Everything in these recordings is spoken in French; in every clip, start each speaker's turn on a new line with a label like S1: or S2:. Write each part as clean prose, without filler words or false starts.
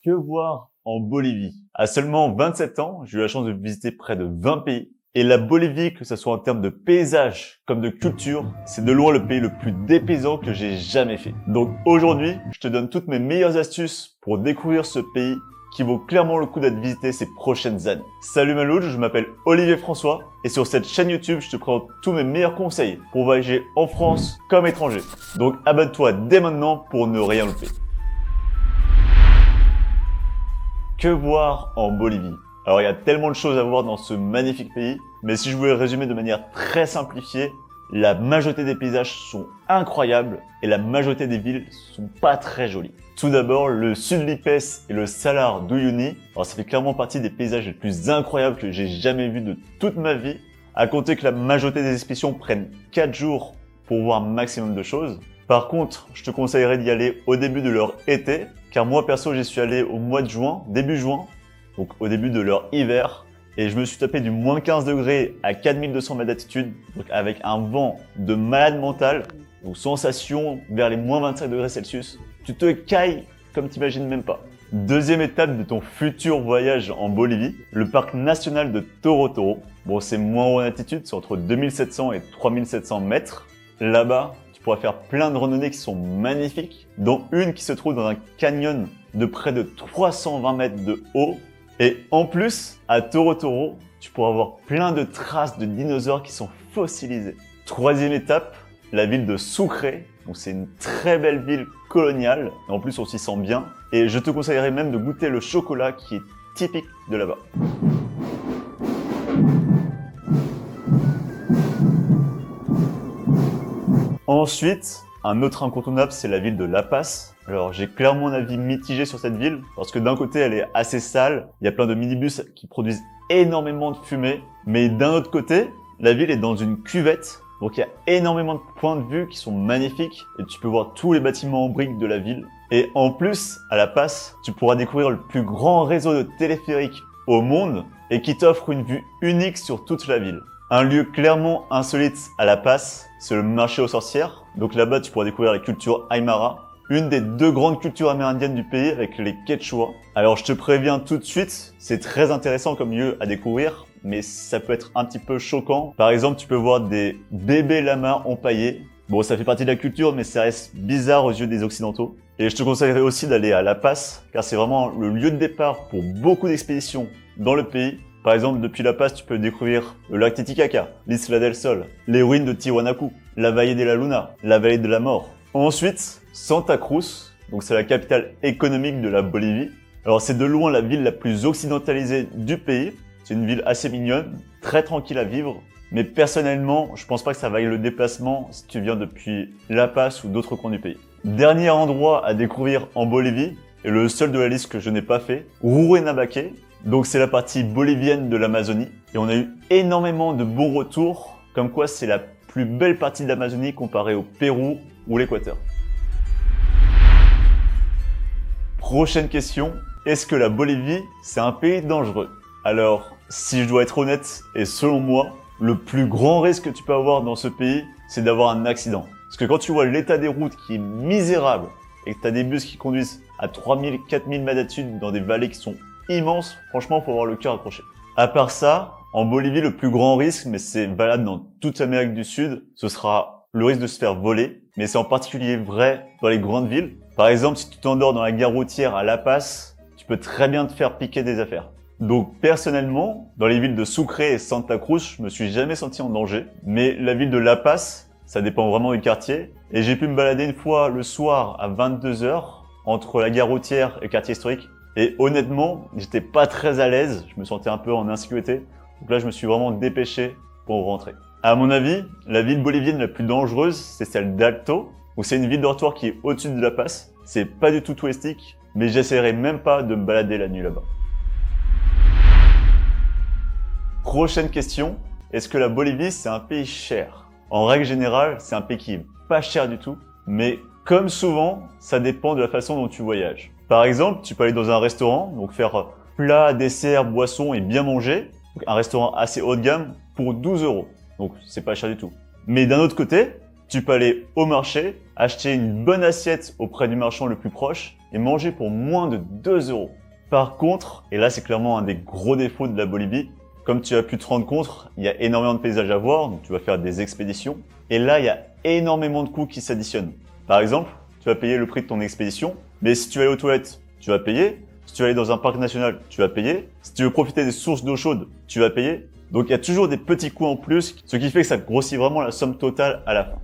S1: Que voir en Bolivie? À seulement 27 ans, j'ai eu la chance de visiter près de 20 pays. Et la Bolivie, que ce soit en termes de paysage comme de culture, c'est de loin le pays le plus dépaysant que j'ai jamais fait. Donc aujourd'hui, je te donne toutes mes meilleures astuces pour découvrir ce pays qui vaut clairement le coup d'être visité ces prochaines années. Salut Malouj, je m'appelle Olivier François et sur cette chaîne YouTube, je te présente tous mes meilleurs conseils pour voyager en France comme étranger. Donc abonne-toi dès maintenant pour ne rien louper. Que voir en Bolivie? Alors il y a tellement de choses à voir dans ce magnifique pays, mais si je voulais résumer de manière très simplifiée, la majorité des paysages sont incroyables et la majorité des villes sont pas très jolies. Tout d'abord, le sud Lipès et le Salar d'Uyuni, alors ça fait clairement partie des paysages les plus incroyables que j'ai jamais vus de toute ma vie, à compter que la majorité des expéditions prennent 4 jours pour voir un maximum de choses. Par contre, je te conseillerais d'y aller au début de leur été, car moi perso j'y suis allé au mois de juin, début juin, donc au début de leur hiver, et je me suis tapé du moins 15 degrés à 4200 mètres d'altitude, donc avec un vent de malade mental, donc sensation vers les moins 25 degrés Celsius. Tu te cailles comme t'imagines même pas. Deuxième étape de ton futur voyage en Bolivie, le parc national de Toro Toro. Bon, c'est moins haut en altitude, c'est entre 2700 et 3700 mètres. Là-bas, tu pourras faire plein de randonnées qui sont magnifiques, dont une qui se trouve dans un canyon de près de 320 mètres de haut. Et en plus, à Toro Toro, tu pourras voir plein de traces de dinosaures qui sont fossilisés. Troisième étape, la ville de Sucre. Donc c'est une très belle ville coloniale. Et en plus, on s'y sent bien. Et je te conseillerais même de goûter le chocolat qui est typique de là-bas. Ensuite, un autre incontournable, c'est la ville de La Paz. Alors, j'ai clairement un avis mitigé sur cette ville, parce que d'un côté, elle est assez sale, il y a plein de minibus qui produisent énormément de fumée, mais d'un autre côté, la ville est dans une cuvette, donc il y a énormément de points de vue qui sont magnifiques, et tu peux voir tous les bâtiments en briques de la ville. Et en plus, à La Paz, tu pourras découvrir le plus grand réseau de téléphériques au monde, et qui t'offre une vue unique sur toute la ville. Un lieu clairement insolite à La Paz, c'est le marché aux sorcières. Donc là-bas, tu pourras découvrir la culture Aymara, une des deux grandes cultures amérindiennes du pays avec les Quechua. Alors je te préviens tout de suite, c'est très intéressant comme lieu à découvrir, mais ça peut être un petit peu choquant. Par exemple, tu peux voir des bébés lamas empaillés. Bon, ça fait partie de la culture, mais ça reste bizarre aux yeux des Occidentaux. Et je te conseillerais aussi d'aller à La Paz, car c'est vraiment le lieu de départ pour beaucoup d'expéditions dans le pays. Par exemple, depuis La Paz, tu peux découvrir le lac Titicaca, l'Isla del Sol, les ruines de Tiwanaku, la vallée de la Luna, la vallée de la mort. Ensuite, Santa Cruz, donc c'est la capitale économique de la Bolivie. Alors c'est de loin la ville la plus occidentalisée du pays. C'est une ville assez mignonne, très tranquille à vivre. Mais personnellement, je pense pas que ça vaille le déplacement si tu viens depuis La Paz ou d'autres coins du pays. Dernier endroit à découvrir en Bolivie, et le seul de la liste que je n'ai pas fait, Rurrenabaque. Donc c'est la partie bolivienne de l'Amazonie. Et on a eu énormément de bons retours, comme quoi c'est la plus belle partie de l'Amazonie comparée au Pérou ou l'Équateur. Prochaine question, est-ce que la Bolivie, c'est un pays dangereux? Alors, si je dois être honnête, et selon moi, le plus grand risque que tu peux avoir dans ce pays, c'est d'avoir un accident. Parce que quand tu vois l'état des routes qui est misérable, et que tu as des bus qui conduisent à 3000, 4000 mètres d'altitude dans des vallées qui sont immenses, franchement, faut avoir le cœur accroché. À part ça, en Bolivie, le plus grand risque, mais c'est valable dans toute l'Amérique du Sud, ce sera le risque de se faire voler, mais c'est en particulier vrai dans les grandes villes. Par exemple, si tu t'endors dans la gare routière à La Paz, tu peux très bien te faire piquer des affaires. Donc personnellement, dans les villes de Sucre et Santa Cruz, je me suis jamais senti en danger. Mais la ville de La Paz, ça dépend vraiment du quartier. Et j'ai pu me balader une fois le soir à 22 h entre la gare routière et le quartier historique. Et honnêtement, j'étais pas très à l'aise, je me sentais un peu en insécurité. Donc là, je me suis vraiment dépêché pour rentrer. À mon avis, la ville bolivienne la plus dangereuse, c'est celle d'Alto. Donc c'est une ville dortoir qui est au-dessus de La Paz. C'est pas du tout touristique, mais j'essaierai même pas de me balader la nuit là-bas. Prochaine question, est-ce que la Bolivie c'est un pays cher? En règle générale, c'est un pays qui est pas cher du tout, mais comme souvent, ça dépend de la façon dont tu voyages. Par exemple, tu peux aller dans un restaurant, donc faire plat, dessert, boisson et bien manger, donc un restaurant assez haut de gamme pour 12 €. Donc c'est pas cher du tout. Mais d'un autre côté, tu peux aller au marché, acheter une bonne assiette auprès du marchand le plus proche et manger pour moins de 2 euros. Par contre, et là c'est clairement un des gros défauts de la Bolivie, comme tu as pu te rendre compte, il y a énormément de paysages à voir, donc tu vas faire des expéditions. Et là, il y a énormément de coûts qui s'additionnent. Par exemple, tu vas payer le prix de ton expédition, mais si tu veux aller aux toilettes, tu vas payer. Si tu veux aller dans un parc national, tu vas payer. Si tu veux profiter des sources d'eau chaude, tu vas payer. Donc il y a toujours des petits coûts en plus, ce qui fait que ça grossit vraiment la somme totale à la fin.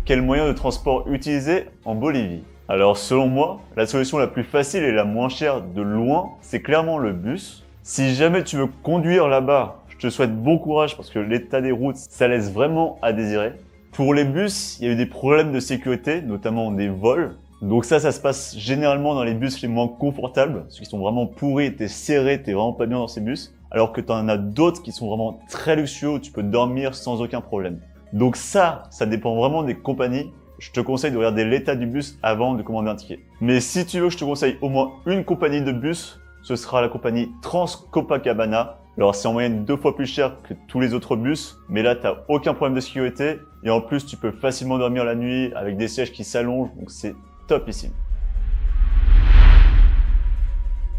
S1: Quel moyen de transport utiliser en Bolivie? Alors selon moi, la solution la plus facile et la moins chère de loin, c'est clairement le bus. Si jamais tu veux conduire là-bas, je te souhaite bon courage parce que l'état des routes, ça laisse vraiment à désirer. Pour les bus, il y a eu des problèmes de sécurité, notamment des vols. Donc ça se passe généralement dans les bus les moins confortables, ceux qui sont vraiment pourris, t'es serré, t'es vraiment pas bien dans ces bus. Alors que t'en as d'autres qui sont vraiment très luxueux où tu peux dormir sans aucun problème. Donc ça dépend vraiment des compagnies. Je te conseille de regarder l'état du bus avant de commander un ticket. Mais si tu veux que je te conseille au moins une compagnie de bus, ce sera la compagnie Trans-Copacabana. Alors c'est en moyenne 2 fois plus cher que tous les autres bus, mais là t'as aucun problème de sécurité et en plus tu peux facilement dormir la nuit avec des sièges qui s'allongent, donc c'est topissime.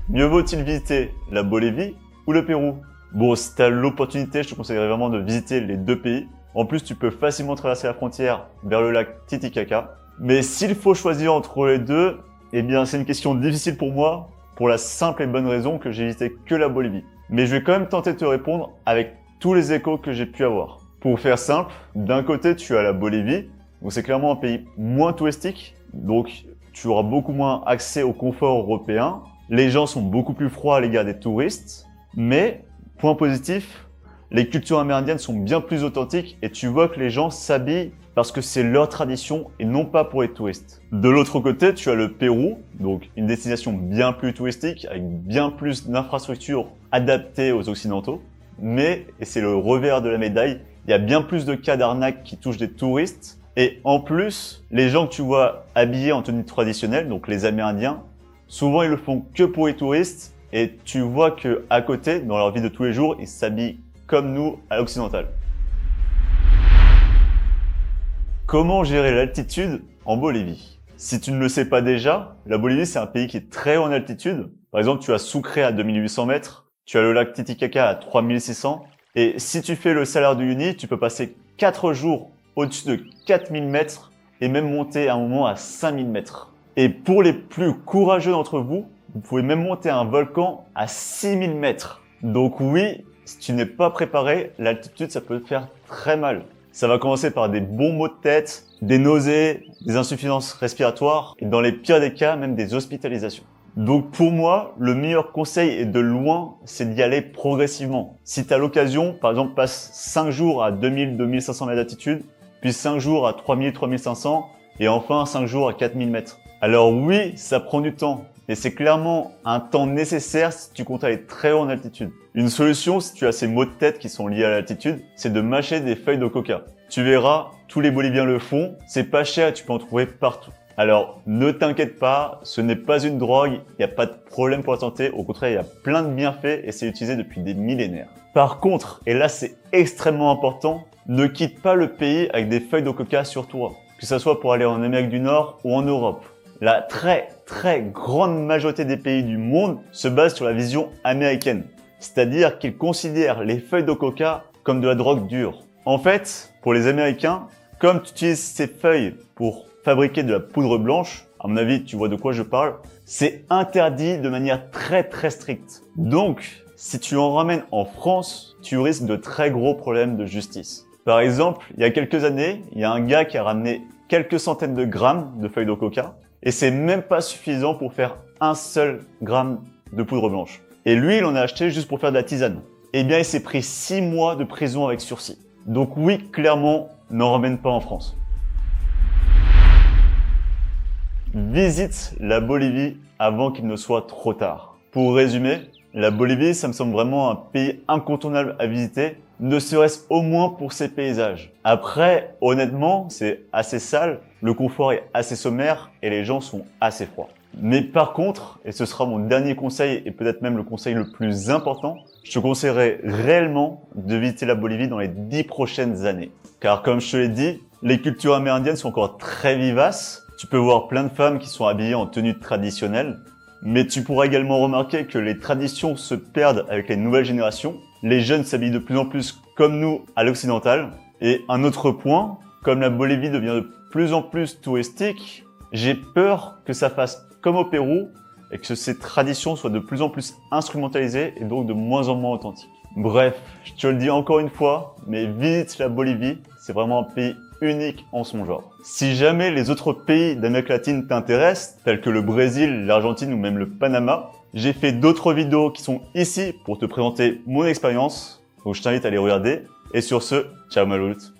S1: Mieux vaut-il visiter la Bolivie ou le Pérou? Bon, si t'as l'opportunité, je te conseillerais vraiment de visiter les deux pays. En plus, tu peux facilement traverser la frontière vers le lac Titicaca. Mais s'il faut choisir entre les deux, eh bien, c'est une question difficile pour moi, pour la simple et bonne raison que j'ai visité que la Bolivie. Mais je vais quand même tenter de te répondre avec tous les échos que j'ai pu avoir. Pour faire simple, d'un côté, tu as la Bolivie, donc c'est clairement un pays moins touristique, donc tu auras beaucoup moins accès au confort européen. Les gens sont beaucoup plus froids à l'égard des touristes, mais, point positif, les cultures amérindiennes sont bien plus authentiques et tu vois que les gens s'habillent parce que c'est leur tradition et non pas pour les touristes. De l'autre côté, tu as le Pérou, donc une destination bien plus touristique avec bien plus d'infrastructures adaptées aux occidentaux. Mais, et c'est le revers de la médaille, il y a bien plus de cas d'arnaque qui touchent des touristes. Et en plus, les gens que tu vois habillés en tenue traditionnelle, donc les Amérindiens, souvent ils le font que pour les touristes et tu vois que à côté, dans leur vie de tous les jours, ils s'habillent comme nous à l'occidental. Comment gérer l'altitude en Bolivie? Si tu ne le sais pas déjà, la Bolivie c'est un pays qui est très haut en altitude. Par exemple, tu as Sucre à 2800 mètres, tu as le lac Titicaca à 3600 et si tu fais le Salar de Uyuni, tu peux passer 4 jours au-dessus de 4000 mètres et même monter à un moment à 5000 mètres. Et pour les plus courageux d'entre vous, vous pouvez même monter un volcan à 6000 mètres. Donc oui, si tu n'es pas préparé, l'altitude ça peut te faire très mal. Ça va commencer par des bons maux de tête, des nausées, des insuffisances respiratoires et dans les pires des cas, même des hospitalisations. Donc pour moi, le meilleur conseil et de loin, c'est d'y aller progressivement. Si tu as l'occasion, par exemple, passe 5 jours à 2000-2500 mètres d'altitude, puis 5 jours à 3000-3500 et enfin 5 jours à 4000 mètres. Alors oui, ça prend du temps, mais c'est clairement un temps nécessaire si tu comptes aller très haut en altitude. Une solution, si tu as ces maux de tête qui sont liés à l'altitude, c'est de mâcher des feuilles de coca. Tu verras, tous les Boliviens le font, c'est pas cher et tu peux en trouver partout. Alors, ne t'inquiète pas, ce n'est pas une drogue, il n'y a pas de problème pour la santé, au contraire, il y a plein de bienfaits et c'est utilisé depuis des millénaires. Par contre, et là c'est extrêmement important, ne quitte pas le pays avec des feuilles de coca sur toi, que ce soit pour aller en Amérique du Nord ou en Europe. La très grande majorité des pays du monde se base sur la vision américaine, c'est-à-dire qu'ils considèrent les feuilles de coca comme de la drogue dure. En fait, pour les Américains, comme tu utilises ces feuilles pour fabriquer de la poudre blanche, à mon avis, tu vois de quoi je parle, c'est interdit de manière très stricte. Donc, si tu en ramènes en France, tu risques de très gros problèmes de justice. Par exemple, il y a quelques années, il y a un gars qui a ramené quelques centaines de grammes de feuilles de coca, et c'est même pas suffisant pour faire un seul gramme de poudre blanche. Et lui, il en a acheté juste pour faire de la tisane. Eh bien, il s'est pris 6 mois de prison avec sursis. Donc oui, clairement, n'en ramène pas en France. Visite la Bolivie avant qu'il ne soit trop tard. Pour résumer, la Bolivie, ça me semble vraiment un pays incontournable à visiter, ne serait-ce au moins pour ses paysages. Après, honnêtement, c'est assez sale, le confort est assez sommaire et les gens sont assez froids. Mais par contre, et ce sera mon dernier conseil et peut-être même le conseil le plus important, je te conseillerais réellement de visiter la Bolivie dans les 10 prochaines années. Car comme je te l'ai dit, les cultures amérindiennes sont encore très vivaces. Tu peux voir plein de femmes qui sont habillées en tenue traditionnelle, mais tu pourras également remarquer que les traditions se perdent avec les nouvelles générations. Les jeunes s'habillent de plus en plus comme nous à l'occidental. Et un autre point, comme la Bolivie devient de plus en plus touristique, j'ai peur que ça fasse comme au Pérou et que ces traditions soient de plus en plus instrumentalisées et donc de moins en moins authentiques. Bref, je te le dis encore une fois, mais visite la Bolivie, c'est vraiment un pays unique en son genre. Si jamais les autres pays d'Amérique latine t'intéressent, tels que le Brésil, l'Argentine ou même le Panama, j'ai fait d'autres vidéos qui sont ici pour te présenter mon expérience, donc je t'invite à les regarder. Et sur ce, ciao Malout.